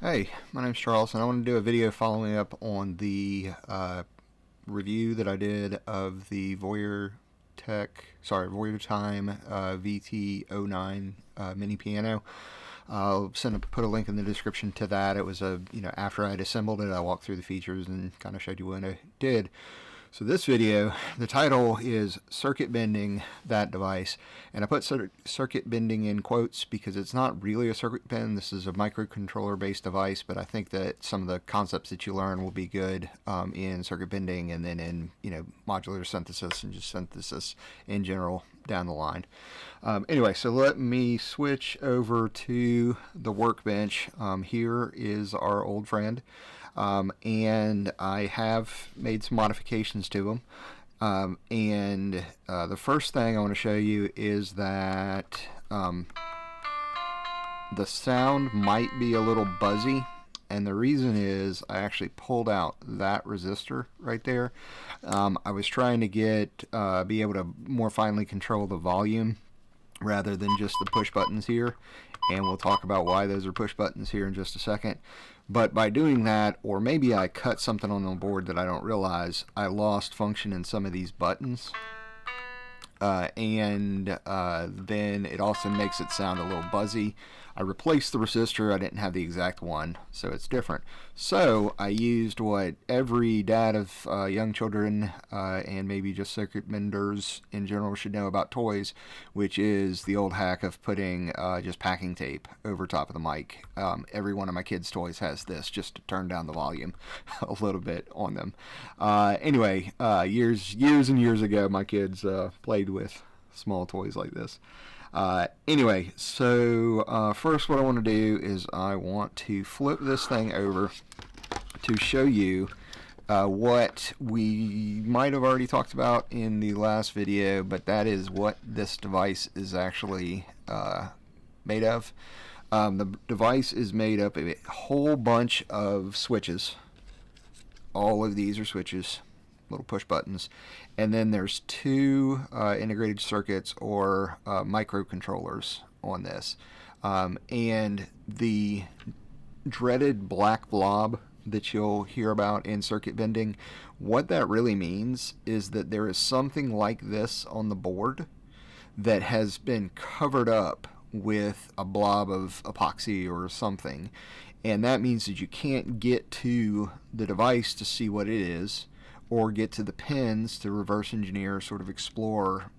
Hey, my name's Charles, and I want to do a video following up on the review that I did of the VOGURTIME VT-10 mini piano. I'll put a link in the description to that. It was after I had assembled it, I walked through the features and kind of showed you what I did. So this video, the title is Circuit Bending That Device, and I put circuit bending in quotes because it's not really a circuit bend. This is a microcontroller based device, but I think that some of the concepts that you learn will be good in circuit bending and then in modular synthesis and just synthesis in general down the line. Anyway, so let me switch over to the workbench. Here is our old friend. And I have made some modifications to them. The first thing I want to show you is that the sound might be a little buzzy, and the reason is I actually pulled out that resistor right there. I was trying to be able to more finely control the volume rather than just the push buttons here, and we'll talk about why those are push buttons here in just a second. But by doing that, or maybe I cut something on the board that I don't realize, I lost function in some of these buttons, then it also makes it sound a little buzzy. I replaced the resistor. I didn't have the exact one, so it's different. So I used what every dad of young children and maybe just circuit benders in general should know about toys, which is the old hack of putting just packing tape over top of the mic. Every one of my kids' toys has this, just to turn down the volume a little bit on them. Anyway, years and years ago, my kids played with small toys like this. Anyway, so first what I want to do is I want to flip this thing over to show you what we might have already talked about in the last video, but that is what this device is actually made of. The device is made up of a whole bunch of switches. All of these are switches, little push buttons, and then there's two integrated circuits or microcontrollers on this, and the dreaded black blob that you'll hear about in circuit bending, what that really means is that there is something like this on the board that has been covered up with a blob of epoxy or something, and that means that you can't get to the device to see what it is, or get to the pins to reverse engineer, sort of explore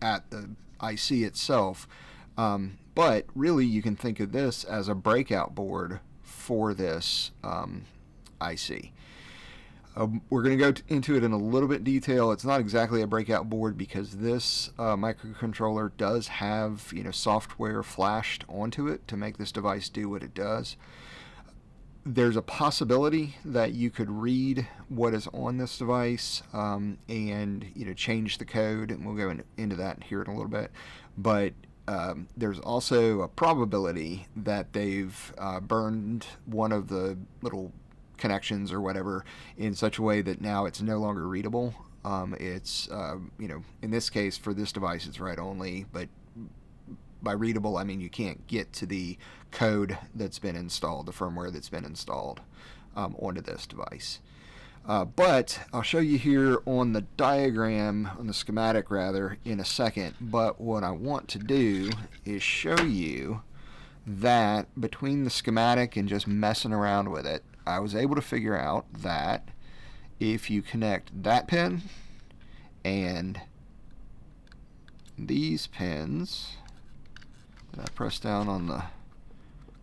at the IC itself. But really you can think of this as a breakout board for this IC. We're going to go into it in a little bit detail. It's not exactly a breakout board because this microcontroller does have software flashed onto it to make this device do what it does. There's a possibility that you could read what is on this device and change the code, and we'll go into that here in a little bit. But there's also a probability that they've burned one of the little connections or whatever in such a way that now it's no longer readable. It's in this case for this device it's write only, but by readable I mean you can't get to the code that's been installed, the firmware that's been installed onto this device. But I'll show you here on the diagram, on the schematic rather, in a second. But what I want to do is show you that between the schematic and just messing around with it, I was able to figure out that if you connect that pin and these pins, and I press down on the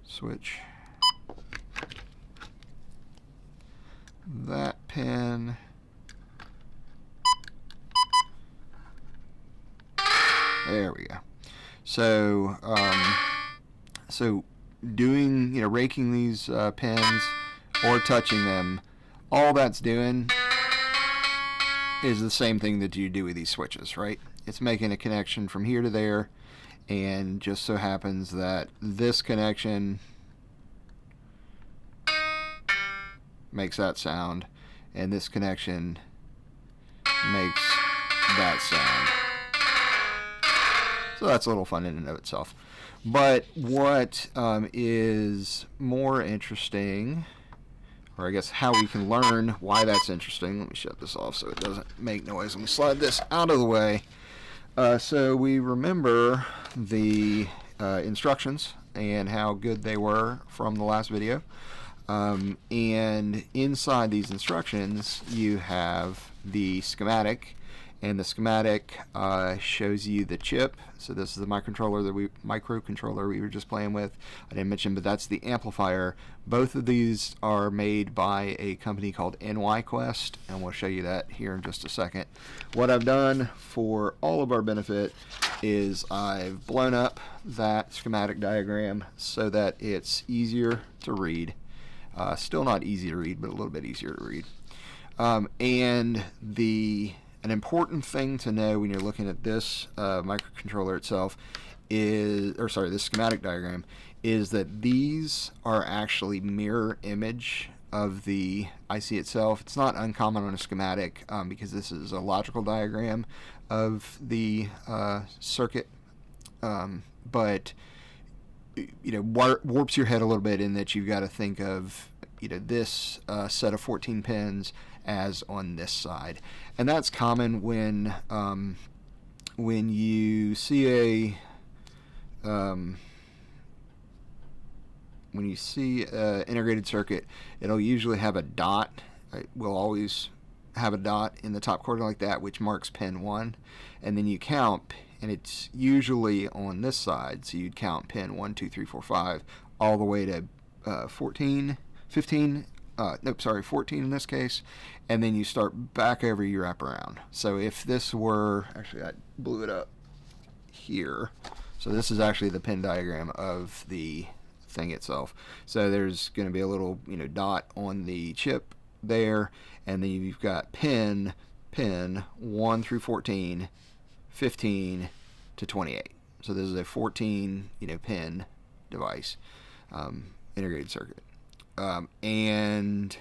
switch, that pin, there we go. So doing, raking these pins or touching them, all that's doing is the same thing that you do with these switches, right? It's making a connection from here to there, and just so happens that this connection makes that sound, and this connection makes that sound. So that's a little fun in and of itself. But what is more interesting, or I guess how we can learn why that's interesting, let me shut this off so it doesn't make noise. Let me slide this out of the way. So we remember the instructions and how good they were from the last video. And inside these instructions you have the schematic, and the schematic shows you the chip. So this is the microcontroller we were just playing with. I didn't mention, but that's the amplifier. Both of these are made by a company called NYQUEST, and we'll show you that here in just a second. What I've done for all of our benefit is I've blown up that schematic diagram so that it's easier to read. Still not easy to read, but a little bit easier to read. And an important thing to know when you're looking at this microcontroller itself is, this schematic diagram, is that these are actually mirror image of the IC itself. It's not uncommon on a schematic because this is a logical diagram of the circuit, but warps your head a little bit in that you've got to think of this set of 14 pins as on this side, and that's common when you see a integrated circuit. It'll usually have a dot. It will always have a dot in the top corner like that, which marks pin 1, and then you count, and it's usually on this side, so you'd count pin 1, 2, 3, 4, 5 all the way to 14 in this case, and then you start back over your wraparound. So if this were, actually I blew it up here, so this is actually the pin diagram of the thing itself. So there's going to be a little dot on the chip there, and then you've got pin 1 through 14, 15 to 28. So this is a 14 pin device, integrated circuit. And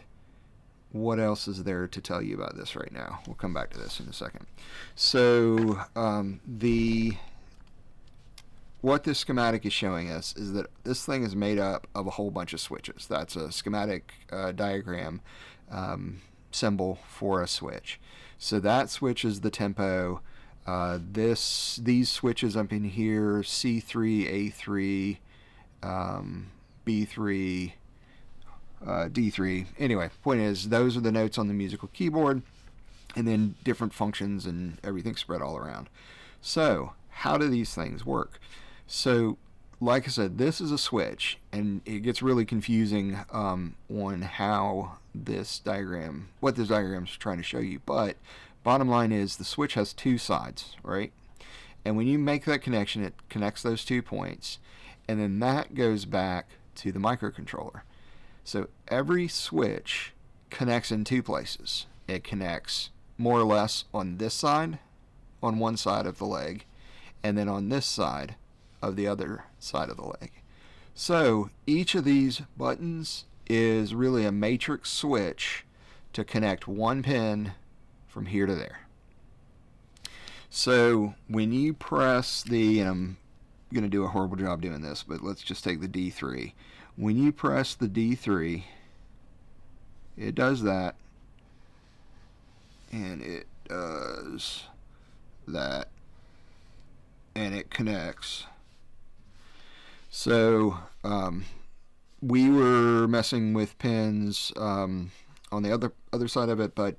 what else is there to tell you about this right now? We'll come back to this in a second. So what this schematic is showing us is that this thing is made up of a whole bunch of switches. That's a schematic diagram symbol for a switch. So that switch is the tempo. These switches up in here, C3, A3, B3, D3. Anyway, point is, those are the notes on the musical keyboard, and then different functions and everything spread all around. So how do these things work? So like I said, this is a switch, and it gets really confusing on how what this diagram is trying to show you, but bottom line is the switch has two sides, right? And when you make that connection, it connects those 2 points, and then that goes back to the microcontroller. So every switch connects in 2 places. It connects more or less on this side, on one side of the leg, and then on this side of the other side of the leg. So each of these buttons is really a matrix switch to connect one pin from here to there. So when you press the, and I'm going to do a horrible job doing this, but let's just take the D3. When you press the D3, it does that, and it does that, and it connects. So we were messing with pins on the other side of it, but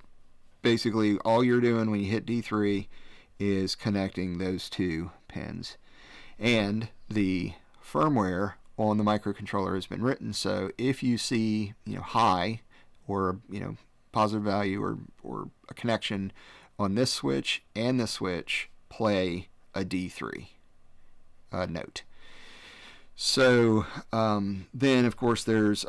basically all you're doing when you hit D3 is connecting those 2 pins. And the firmware on the microcontroller has been written so if you see high or positive value or a connection on this switch and this switch, play a D3 note. So then of course there's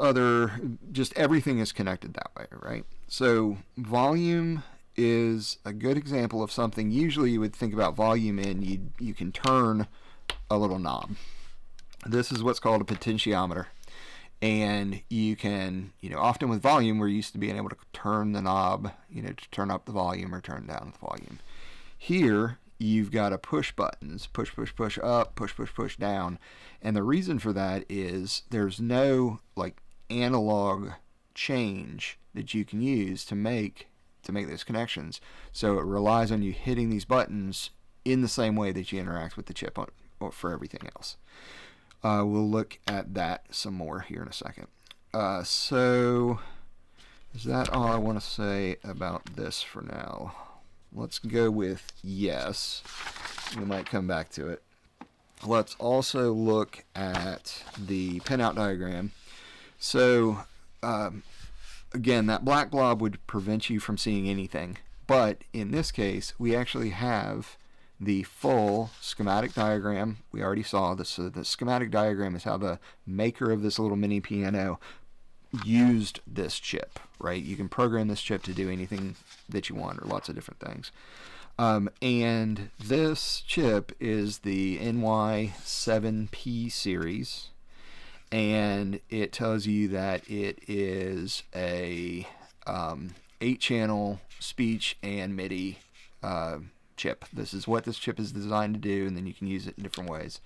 just everything is connected that way, right? So volume is a good example of something. Usually you would think about volume in you can turn a little knob. This is what's called a potentiometer, and you can, often with volume we're used to being able to turn the knob, to turn up the volume or turn down the volume. Here you've got to push buttons, push, push, push up, push, push, push down. And the reason for that is there's no like analog change that you can use to make those connections. So it relies on you hitting these buttons in the same way that you interact with the chip for everything else. We'll look at that some more here in a second. So is that all I want to say about this for now? Let's go with yes. We might come back to it. Let's also look at the pinout diagram. So again, that black blob would prevent you from seeing anything, but in this case we actually have the full schematic diagram. We already saw this. So the schematic diagram is how the maker of this little mini piano used this chip, right? You can program this chip to do anything that you want, or lots of different things. And this chip is the NY7P series, and it tells you that it is a 8-channel speech and MIDI chip. This is what this chip is designed to do, and then you can use it in different ways.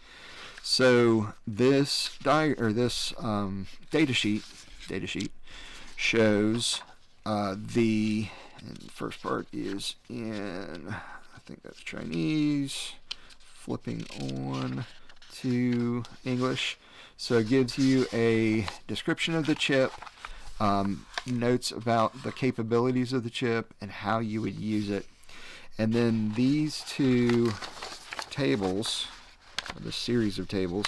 So this data sheet shows the first part is in, I think that's Chinese, flipping on to English. So it gives you a description of the chip, notes about the capabilities of the chip and how you would use it. And then these two tables, or the series of tables,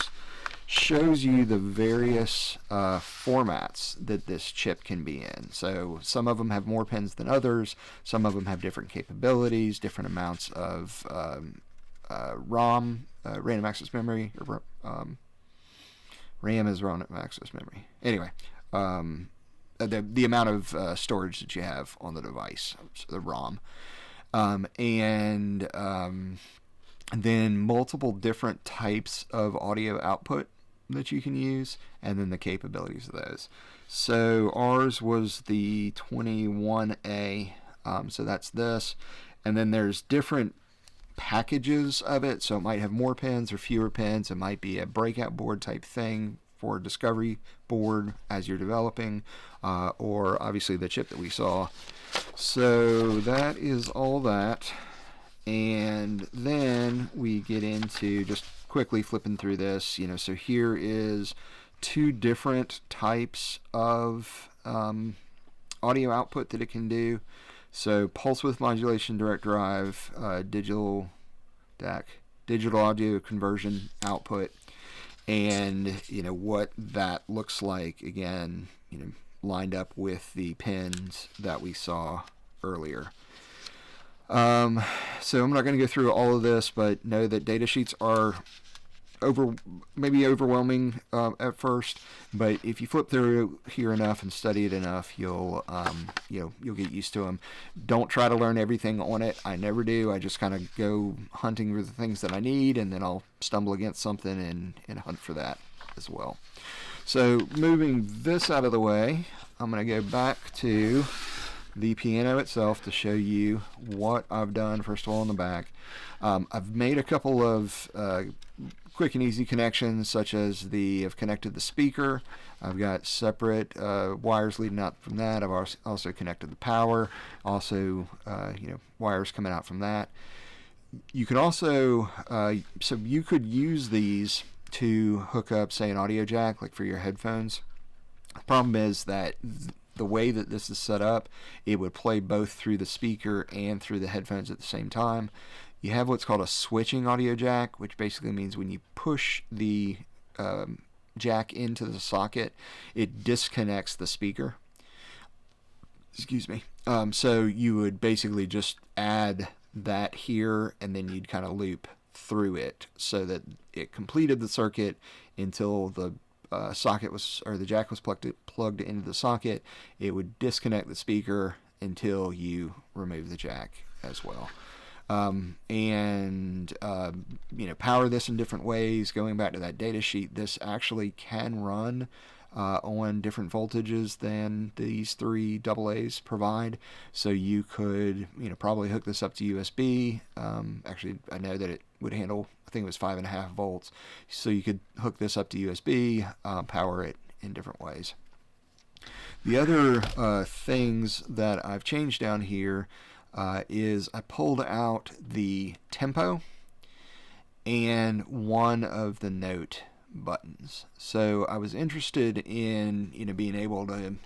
shows you the various formats that this chip can be in. So some of them have more pins than others, some of them have different capabilities, different amounts of ROM, random access memory, or RAM is random access memory. Anyway, the amount of storage that you have on the device, so the ROM. And then multiple different types of audio output that you can use, and then the capabilities of those. So ours was the 21A, so that's this, and then there's different packages of it, so it might have more pins or fewer pins. It might be a breakout board type thing for a discovery board as you're developing, or obviously the chip that we saw. So that is all that, and then we get into just quickly flipping through this. So here is 2 different types of audio output that it can do. So pulse width modulation, direct drive, digital DAC, digital audio conversion output, and what that looks like, again, lined up with the pins that we saw earlier. So I'm not going to go through all of this, but know that data sheets are maybe overwhelming at first, but if you flip through here enough and study it enough, you'll get used to them. Don't try to learn everything on it. I never do. I just kind of go hunting for the things that I need, and then I'll stumble against something and hunt for that as well. So moving this out of the way, I'm going to go back to the piano itself to show you what I've done. First of all, on the back, I've made a couple of quick and easy connections, such as I've connected the speaker. I've got separate wires leading out from that. I've also connected the power. Also, wires coming out from that. You can also, so you could use these to hook up, say, an audio jack, like for your headphones. The problem is that the way that this is set up, it would play both through the speaker and through the headphones at the same time. You have what's called a switching audio jack, which basically means when you push the jack into the socket, it disconnects the speaker. Excuse me. So you would basically just add that here, and then you'd kind of loop through it so that it completed the circuit until the socket was, or the jack was plugged into the socket. It would disconnect the speaker until you remove the jack as well. Power this in different ways. Going back to that data sheet, this actually can run on different voltages than these three AA's provide. So you could, probably hook this up to USB. Actually, I know that it would handle, I think it was 5.5 volts. So you could hook this up to USB, power it in different ways. The other things that I've changed down here is I pulled out the tempo and one of the note buttons. So I was interested in being able to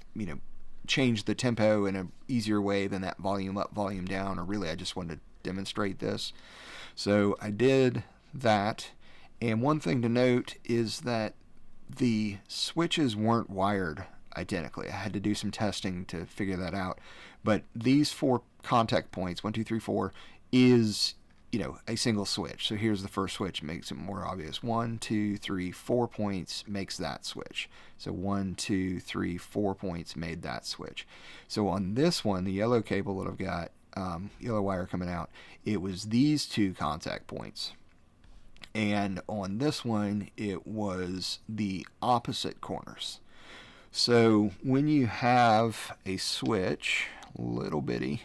change the tempo in an easier way than that volume up, volume down, or really I just wanted to demonstrate this. So I did that, and one thing to note is that the switches weren't wired identically. I had to do some testing to figure that out, but these 4 contact points, 1, 2, 3, 4, is a single switch. So here's the first switch, makes it more obvious. 1, 2, 3, 4 points makes that switch. So 1, 2, 3, 4 points made that switch. So on this one, the yellow cable that I've got, yellow wire coming out, it was these 2 contact points. And on this one, it was the opposite corners. So when you have a switch, little bitty,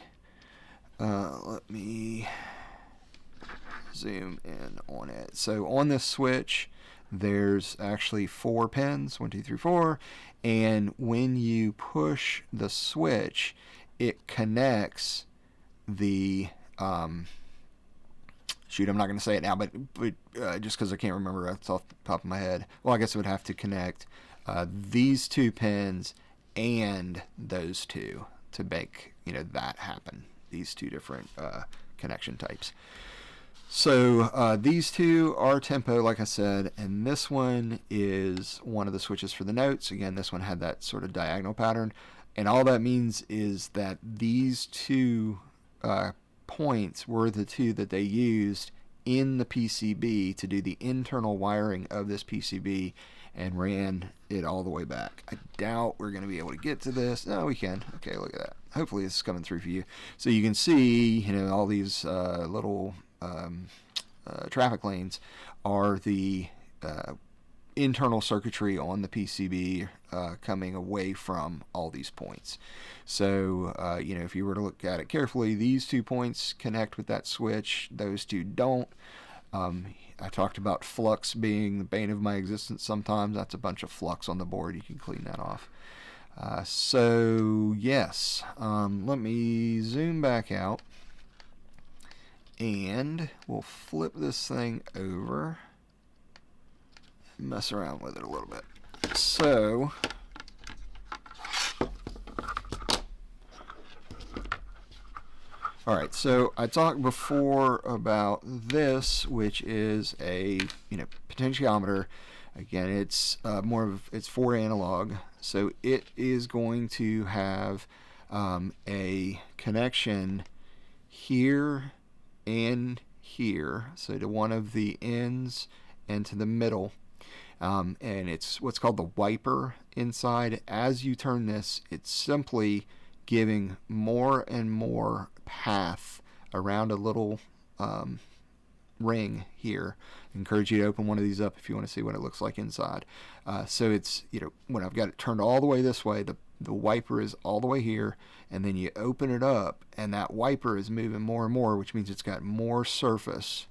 let me zoom in on it. So on this switch, there's actually 4 pins, 1, 2, 3, 4, and when you push the switch, it connects the shoot, I'm not going to say it now, but just because I can't remember it's off the top of my head. Well, I guess it would have to connect these 2 pins and those 2 to make that happen. These 2 different connection types. So these 2 are tempo, like I said, and this one is one of the switches for the notes. Again, this one had that sort of diagonal pattern, and all that means is that these 2 points were the 2 that they used in the PCB to do the internal wiring of this PCB and ran it all the way back. I doubt we're going to be able to get to this. No, we can. Okay, look at that. Hopefully this is coming through for you. So you can see, all these little traffic lanes are the internal circuitry on the PCB coming away from all these points. So if you were to look at it carefully, these 2 points connect with that switch, those 2 don't. I talked about flux being the bane of my existence sometimes. That's a bunch of flux on the board. You can clean that off. So yes, let me zoom back out and we'll flip this thing over, mess around with it a little bit. So alright, so I talked before about this, which is a potentiometer. Again, it's it's 4 analog, so it is going to have a connection here and here, so to one of the ends and to the middle, and it's what's called the wiper inside. As you turn this, it's simply giving more and more path around a little ring here. I encourage you to open one of these up if you want to see what it looks like inside. So it's, when I've got it turned all the way this way, the wiper is all the way here, and then you open it up and that wiper is moving more and more, which means it's got more surface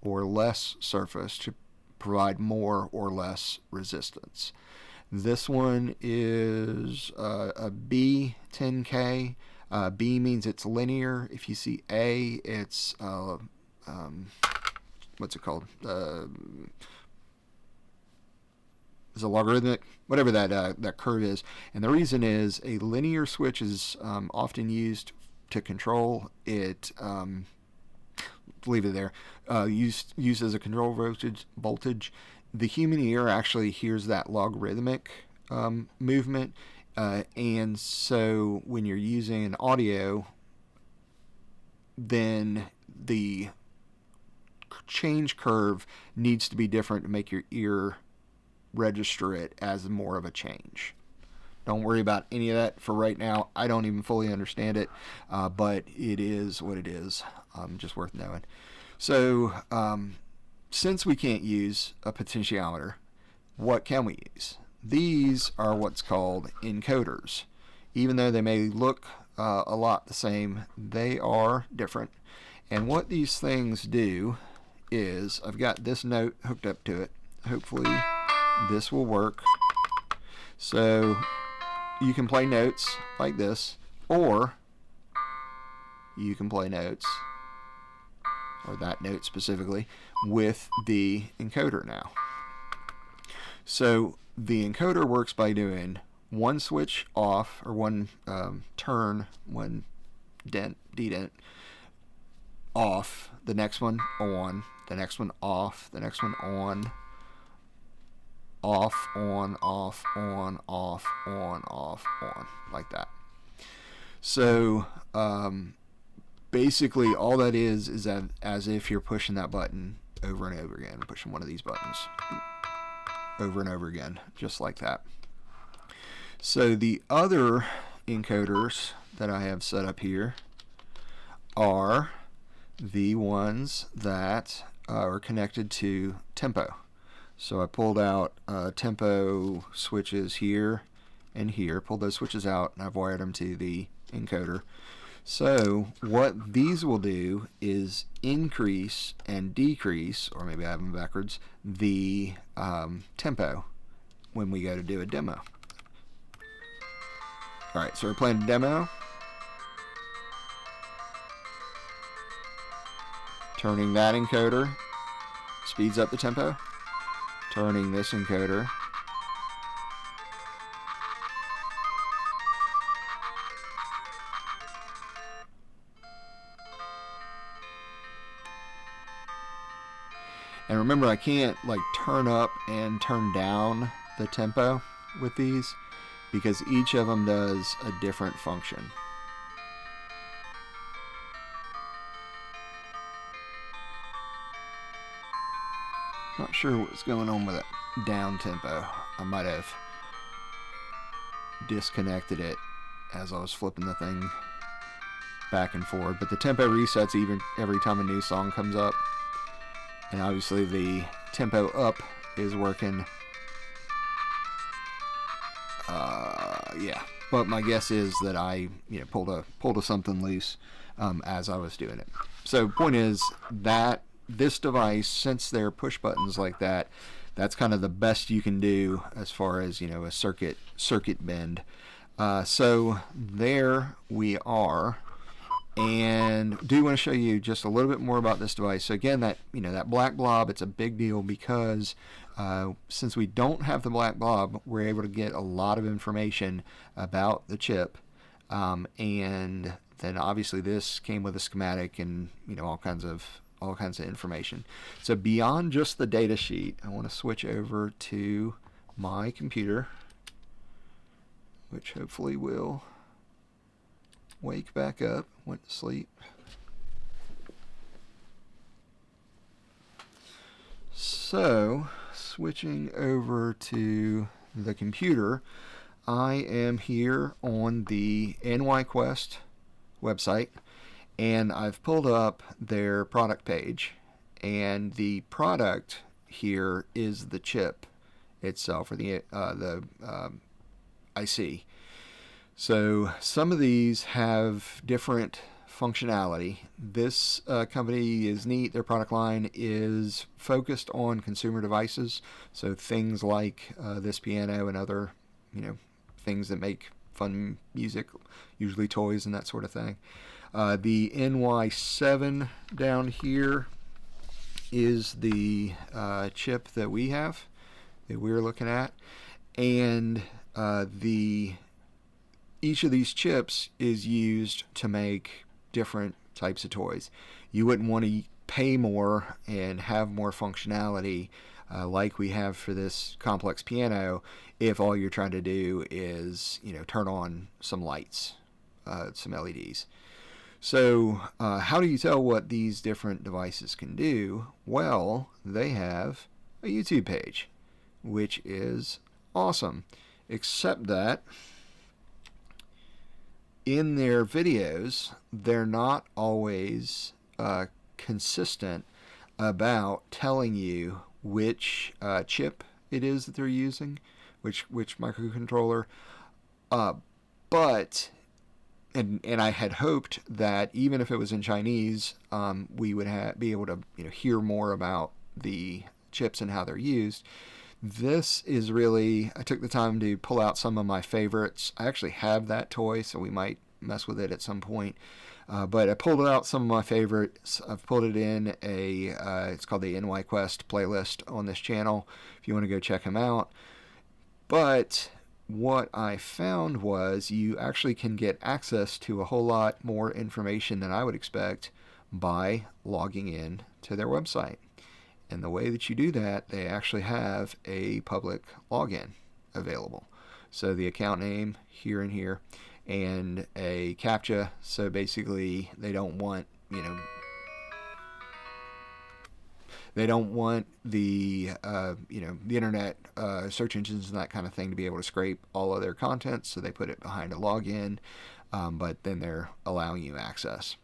or less surface to provide more or less resistance. This one is a B10K. B means it's linear. If you see A, it's what's it called? Is a logarithmic, whatever that curve is. And the reason is a linear switch is often used to control it. Leave it there. Used as a control voltage. The human ear actually hears that logarithmic movement, and so when you're using an audio, then the change curve needs to be different to make your ear register it as more of a change. Don't worry about any of that for right now. I don't even fully understand it, but it is what it is. Just worth knowing. So since we can't use a potentiometer, what can we use? these are what's called encoders. Even though they may look a lot the same, they are different. And what these things do is, I've got this note hooked up to it. Hopefully this will work. So you can play notes like this, or you can play notes, or that note specifically, with the encoder now. So the encoder works by doing one switch off, or one turn, one dedent off, the next one on, the next one off, the next one on, off, on, off, on, off, on, off, on, like that. So basically all that is as if you're pushing that button over and over again, pushing one of these buttons over and over again, just like that. So the other encoders that I have set up here are the ones that are connected to tempo. So I pulled out tempo switches here and here, pulled those switches out, and I've wired them to the encoder. So what these will do is increase and decrease, or maybe I have them backwards, the tempo when we go to do a demo. Alright, so we're playing a demo. Turning that encoder speeds up the tempo. Turning this encoder and remember, I can't like turn up and turn down the tempo with these because each of them does a different function. Not sure what's going on with it down tempo. I might have disconnected it as I was flipping the thing back and forward, but the tempo resets even every time a new song comes up, and obviously the tempo up is working. Yeah, but my guess is that I pulled a something loose as I was doing it. So point is that this device, since they're push buttons like that, that's kind of the best you can do as far as a circuit bend. So there we are, and do want to show you just a little bit more about this device. So again, that that black blob, it's a big deal because since we don't have the black blob, we're able to get a lot of information about the chip, and then obviously this came with a schematic and all kinds of information. So beyond just the data sheet, I want to switch over to my computer, which hopefully will wake back up. Went to sleep. So switching over to the computer, I am here on the NYQuest website, and I've pulled up their product page, and the product here is the chip itself, or the IC. So some of these have different functionality. This company is neat. Their product line is focused on consumer devices, so things like this piano and other things that make fun music, usually toys and that sort of thing. The NY7 down here is the chip that we have, that we're looking at, and each of these chips is used to make different types of toys. You wouldn't want to pay more and have more functionality like we have for this complex piano if all you're trying to do is turn on some lights, some LEDs. So how do you tell what these different devices can do? Well, they have a YouTube page, which is awesome, except that in their videos they're not always consistent about telling you which chip it is that they're using which microcontroller. But I had hoped that even if it was in Chinese, we would be able to hear more about the chips and how they're used. This is really, I took the time to pull out some of my favorites. I actually have that toy, so we might mess with it at some point. But I pulled out some of my favorites. I've pulled it in it's called the NYQUEST playlist on this channel, if you want to go check them out. But what I found was you actually can get access to a whole lot more information than I would expect by logging in to their website. And the way that you do that, they actually have a public login available. So the account name here and here, and a CAPTCHA. So basically they don't want the the internet search engines and that kind of thing to be able to scrape all of their content, so they put it behind a login, but then they're allowing you access.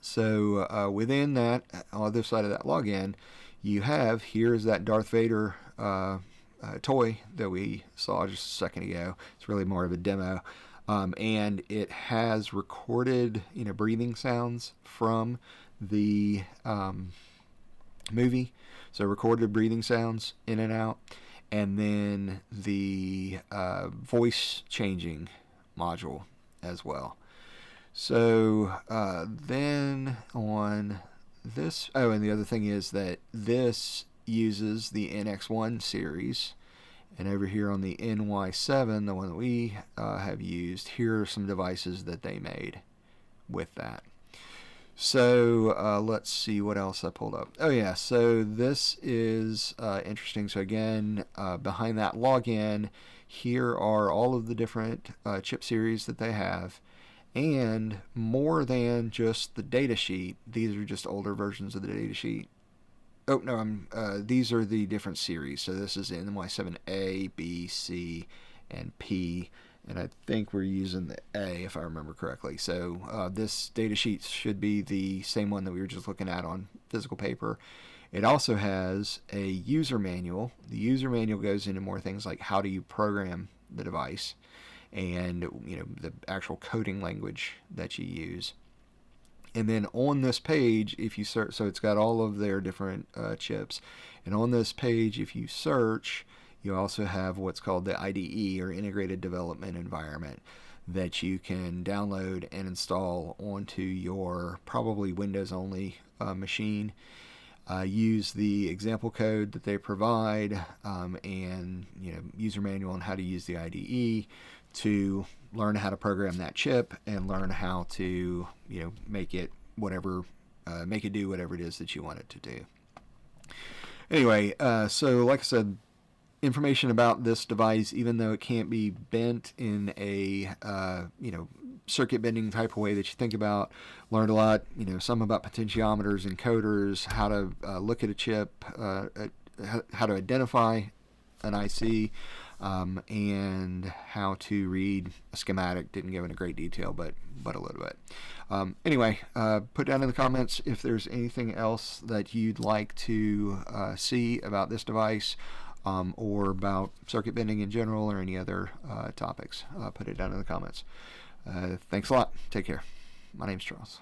So within that, on the other side of that login, you have, here's that Darth Vader toy that we saw just a second ago. It's really more of a demo, and it has recorded breathing sounds from the movie, so recorded breathing sounds in and out, and then the voice changing module as well. So then on this, and the other thing is that this uses the NX1 series, and over here on the NY7, the one that we have used, here are some devices that they made with that. So let's see what else I pulled up. Oh yeah, so this is interesting. So again, behind that login, here are all of the different chip series that they have, and more than just the data sheet. These are just older versions of the data sheet. Oh no, these are the different series. So this is NY7A, B, C, and P. And I think we're using the A, if I remember correctly. So this data sheet should be the same one that we were just looking at on physical paper. It also has a user manual. The user manual goes into more things like how do you program the device, and the actual coding language that you use. And then on this page, if you search, so it's got all of their different chips. And on this page, if you search, you also have what's called the IDE, or Integrated Development Environment, that you can download and install onto your probably Windows-only machine. Use the example code that they provide, and user manual on how to use the IDE to learn how to program that chip and learn how to make it do whatever it is that you want it to do. Anyway, so like I said, information about this device, even though it can't be bent in a circuit bending type of way that you think about, learned a lot, some about potentiometers, encoders, how to look at a chip, how to identify an IC, and how to read a schematic. Didn't go into great detail, but a little bit. Anyway, put down in the comments if there's anything else that you'd like to see about this device, or about circuit bending in general, or any other topics. Put it down in the comments. Thanks a lot. Take care. My name's Charles.